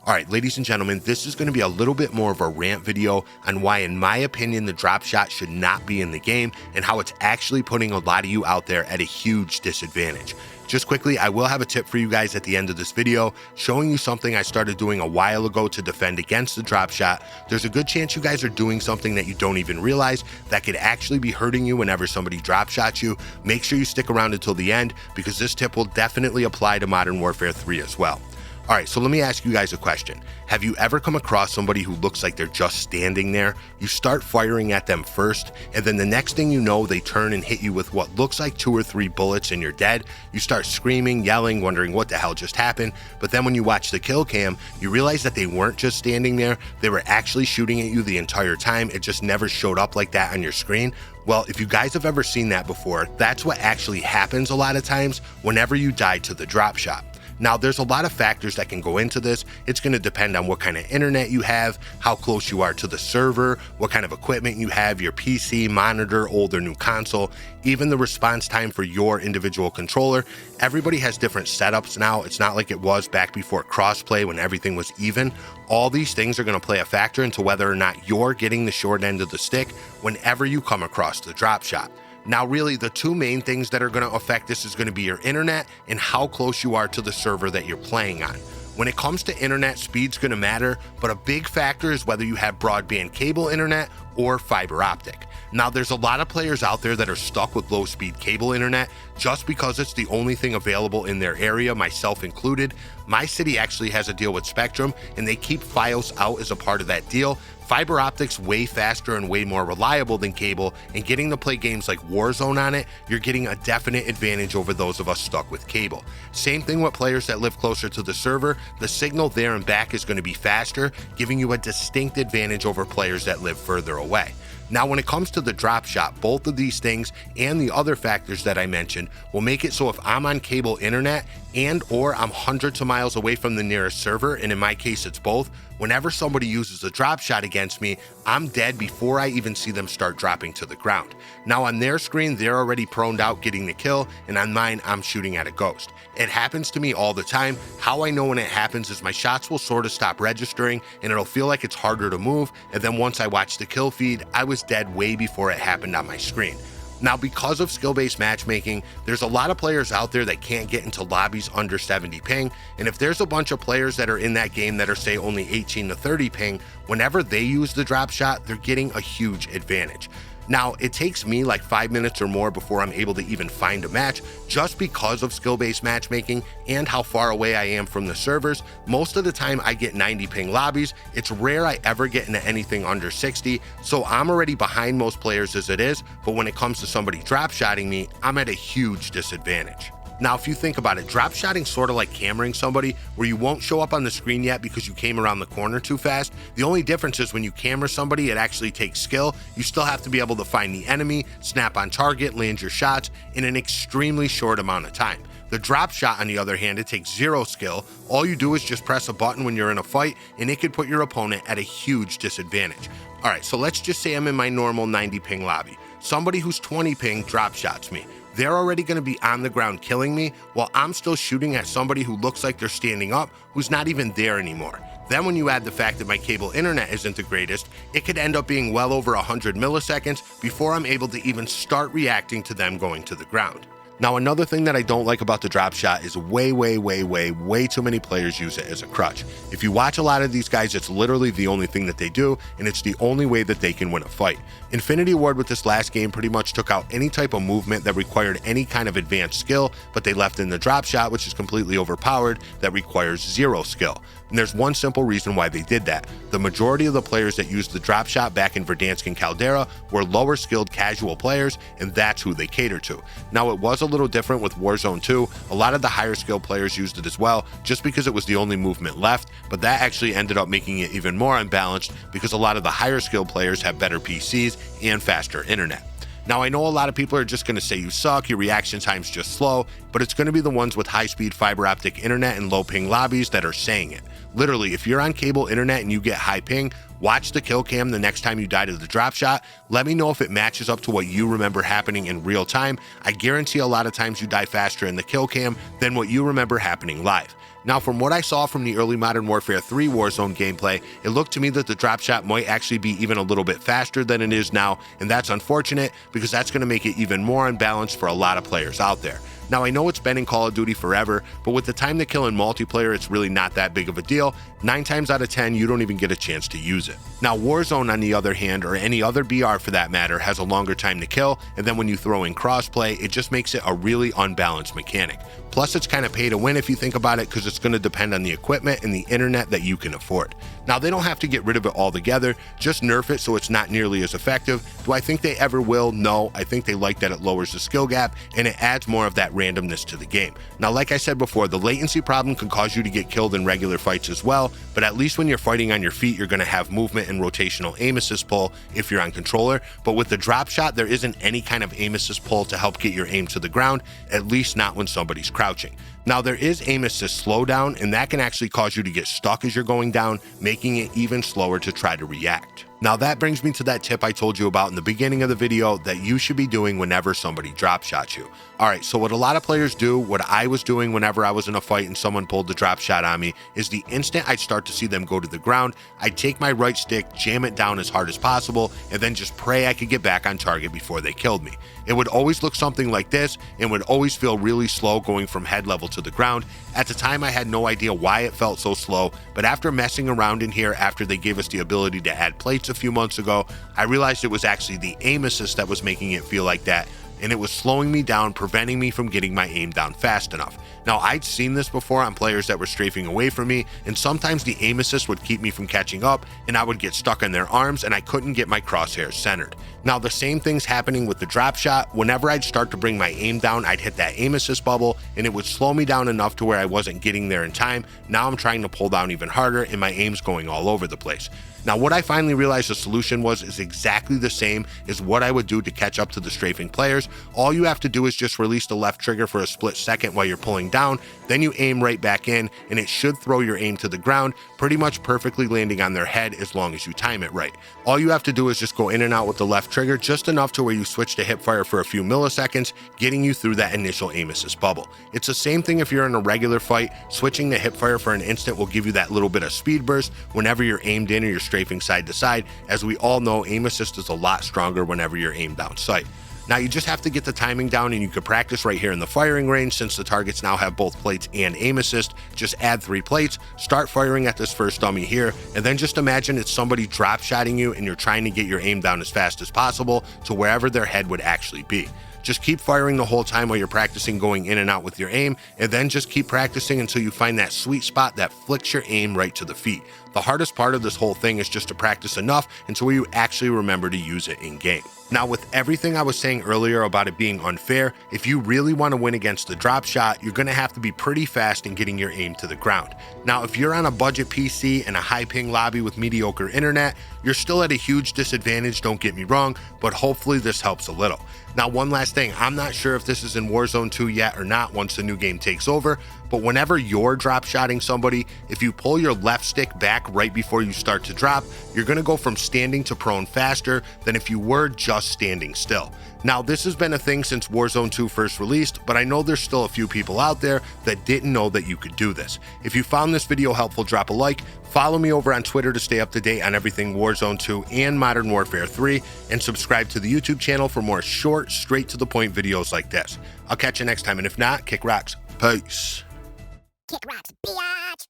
All right, ladies and gentlemen, this is going to be a little bit more of a rant video on why, in my opinion, the drop shot should not be in the game and how it's actually putting a lot of you out there at a huge disadvantage. Just quickly, I will have a tip for you guys at the end of this video, showing you something I started doing a while ago to defend against the drop shot. There's a good chance you guys are doing something that you don't even realize that could actually be hurting you whenever somebody drop shots you. Make sure you stick around until the end, because this tip will definitely apply to Modern Warfare 3 as well. All right, so let me ask you guys a question. Have you ever come across somebody who looks like they're just standing there? You start firing at them first, and then the next thing you know, they turn and hit you with what looks like 2 or 3 bullets and you're dead. You start screaming, yelling, wondering what the hell just happened. But then when you watch the kill cam, you realize that they weren't just standing there. They were actually shooting at you the entire time. It just never showed up like that on your screen. Well, if you guys have ever seen that before, that's what actually happens a lot of times whenever you die to the drop shot. Now, there's a lot of factors that can go into this. It's going to depend on what kind of internet you have, how close you are to the server, what kind of equipment you have, your PC, monitor, old or new console, even the response time for your individual controller. Everybody has different setups now. It's not like it was back before crossplay when everything was even. All these things are going to play a factor into whether or not you're getting the short end of the stick whenever you come across the drop shot. Now, really, the two main things that are going to affect this is going to be your internet and how close you are to the server that you're playing on. When it comes to internet, speed's going to matter, but a big factor is whether you have broadband cable internet or fiber optic. Now, there's a lot of players out there that are stuck with low-speed cable internet just because it's the only thing available in their area, myself included. My city actually has a deal with Spectrum, and they keep Fios out as a part of that deal. Fiber optic's way faster and way more reliable than cable, and getting to play games like Warzone on it, you're getting a definite advantage over those of us stuck with cable. Same thing with players that live closer to the server. The signal there and back is going to be faster, giving you a distinct advantage over players that live further away. Now, when it comes to the drop shot, both of these things and the other factors that I mentioned will make it so if I'm on cable internet and or I'm hundreds of miles away from the nearest server, and in my case it's both, whenever somebody uses a drop shot against me, I'm dead before I even see them start dropping to the ground. Now, on their screen, they're already proned out getting the kill, and on mine, I'm shooting at a ghost. It happens to me all the time. How I know when it happens is my shots will sort of stop registering, and it'll feel like it's harder to move, and then once I watch the kill feed, I was dead way before it happened on my screen. Now, because of skill-based matchmaking, there's a lot of players out there that can't get into lobbies under 70 ping, and if there's a bunch of players that are in that game that are, say, only 18 to 30 ping, whenever they use the drop shot, they're getting a huge advantage. Now, it takes me like 5 minutes or more before I'm able to even find a match just because of skill-based matchmaking and how far away I am from the servers. Most of the time I get 90 ping lobbies. It's rare I ever get into anything under 60, so I'm already behind most players as it is, but when it comes to somebody drop-shotting me, I'm at a huge disadvantage. Now, if you think about it, drop shotting sort of like cameraing somebody, where you won't show up on the screen yet because you came around the corner too fast. The only difference is when you camera somebody, it actually takes skill. You still have to be able to find the enemy, snap on target, land your shots in an extremely short amount of time. The drop shot, on the other hand, it takes 0 skill. All you do is just press a button when you're in a fight, and it could put your opponent at a huge disadvantage. All right, so let's just say I'm in my normal 90 ping lobby. Somebody who's 20 ping drop shots me. They're already going to be on the ground killing me while I'm still shooting at somebody who looks like they're standing up, who's not even there anymore. Then when you add the fact that my cable internet isn't the greatest, it could end up being well over 100 milliseconds before I'm able to even start reacting to them going to the ground. Now, another thing that I don't like about the drop shot is way too many players use it as a crutch. If you watch a lot of these guys, it's literally the only thing that they do, and it's the only way that they can win a fight. Infinity Ward with this last game pretty much took out any type of movement that required any kind of advanced skill, but they left in the drop shot, which is completely overpowered, that requires 0 skill. And there's one simple reason why they did that. The majority of the players that used the drop shot back in Verdansk and Caldera were lower skilled casual players, and that's who they cater to. Now, it was a little different with Warzone 2. A lot of the higher skilled players used it as well, just because it was the only movement left, but that actually ended up making it even more unbalanced because a lot of the higher skilled players have better PCs and faster internet. Now, I know a lot of people are just going to say you suck, your reaction time's just slow, but it's going to be the ones with high-speed fiber optic internet and low-ping lobbies that are saying it. Literally, if you're on cable internet and you get high ping, watch the kill cam the next time you die to the drop shot. Let me know if it matches up to what you remember happening in real time. I guarantee a lot of times you die faster in the kill cam than what you remember happening live. Now, from what I saw from the early Modern Warfare 3 Warzone gameplay, it looked to me that the drop shot might actually be even a little bit faster than it is now, and that's unfortunate because that's going to make it even more unbalanced for a lot of players out there. Now, I know it's been in Call of Duty forever, but with the time to kill in multiplayer, it's really not that big of a deal. 9 times out of 10, you don't even get a chance to use it. Now, Warzone, on the other hand, or any other BR for that matter, has a longer time to kill, and then when you throw in crossplay, it just makes it a really unbalanced mechanic. Plus, it's kind of pay to win if you think about it, because it's going to depend on the equipment and the internet that you can afford. Now, they don't have to get rid of it altogether, just nerf it so it's not nearly as effective. Do I think they ever will? No, I think they like that it lowers the skill gap, and it adds more of that randomness to the game. Now, like I said before, the latency problem can cause you to get killed in regular fights as well, but at least when you're fighting on your feet, you're going to have movement and rotational aim assist pull if you're on controller. But with the drop shot, there isn't any kind of aim assist pull to help get your aim to the ground, at least not when somebody's crouching. Now, there is aim assist slowdown, and that can actually cause you to get stuck as you're going down, making it even slower to try to react. Now, that brings me to that tip I told you about in the beginning of the video that you should be doing whenever somebody drop shots you. Alright, so what a lot of players do, what I was doing whenever I was in a fight and someone pulled the drop shot on me, is the instant I'd start to see them go to the ground, I'd take my right stick, jam it down as hard as possible, and then just pray I could get back on target before they killed me. It would always look something like this, and would always feel really slow going from head level to the ground. At the time, I had no idea why it felt so slow, but after messing around in here after they gave us the ability to add plates a few months ago, I realized it was actually the aim assist that was making it feel like that, and it was slowing me down, preventing me from getting my aim down fast enough. Now, I'd seen this before on players that were strafing away from me, and sometimes the aim assist would keep me from catching up, and I would get stuck in their arms, and I couldn't get my crosshairs centered. Now, the same thing's happening with the drop shot. Whenever I'd start to bring my aim down, I'd hit that aim assist bubble, and it would slow me down enough to where I wasn't getting there in time. Now I'm trying to pull down even harder, and my aim's going all over the place. Now, what I finally realized the solution was is exactly the same as what I would do to catch up to the strafing players. All you have to do is just release the left trigger for a split second while you're pulling down, then you aim right back in, and it should throw your aim to the ground, pretty much perfectly landing on their head as long as you time it right. All you have to do is just go in and out with the left trigger just enough to where you switch to hip fire for a few milliseconds, getting you through that initial aim assist bubble. It's the same thing if you're in a regular fight. Switching to hip fire for an instant will give you that little bit of speed burst whenever you're aimed in or you're strafing side to side. As we all know, aim assist is a lot stronger whenever you're aimed down sight. Now, you just have to get the timing down, and you could practice right here in the firing range. Since the targets now have both plates and aim assist, just add 3 plates, start firing at this first dummy here, and then just imagine it's somebody drop shotting you and you're trying to get your aim down as fast as possible to wherever their head would actually be. Just keep firing the whole time while you're practicing going in and out with your aim, and then just keep practicing until you find that sweet spot that flicks your aim right to the feet. The hardest part of this whole thing is just to practice enough until you actually remember to use it in game. Now, with everything I was saying earlier about it being unfair, if you really want to win against the drop shot, you're going to have to be pretty fast in getting your aim to the ground. Now, if you're on a budget PC and a high ping lobby with mediocre internet, you're still at a huge disadvantage, don't get me wrong, but hopefully this helps a little. Now, one last thing, I'm not sure if this is in Warzone 2 yet or not once the new game takes over, but whenever you're drop shotting somebody, if you pull your left stick back right before you start to drop, you're going to go from standing to prone faster than if you were just standing still. Now, this has been a thing since Warzone 2 first released, but I know there's still a few people out there that didn't know that you could do this. If you found this video helpful, drop a like, follow me over on Twitter to stay up to date on everything Warzone 2 and Modern Warfare 3, and subscribe to the YouTube channel for more short, straight to the point videos like this. I'll catch you next time, and if not, kick rocks. Peace. Kick rocks, biatch!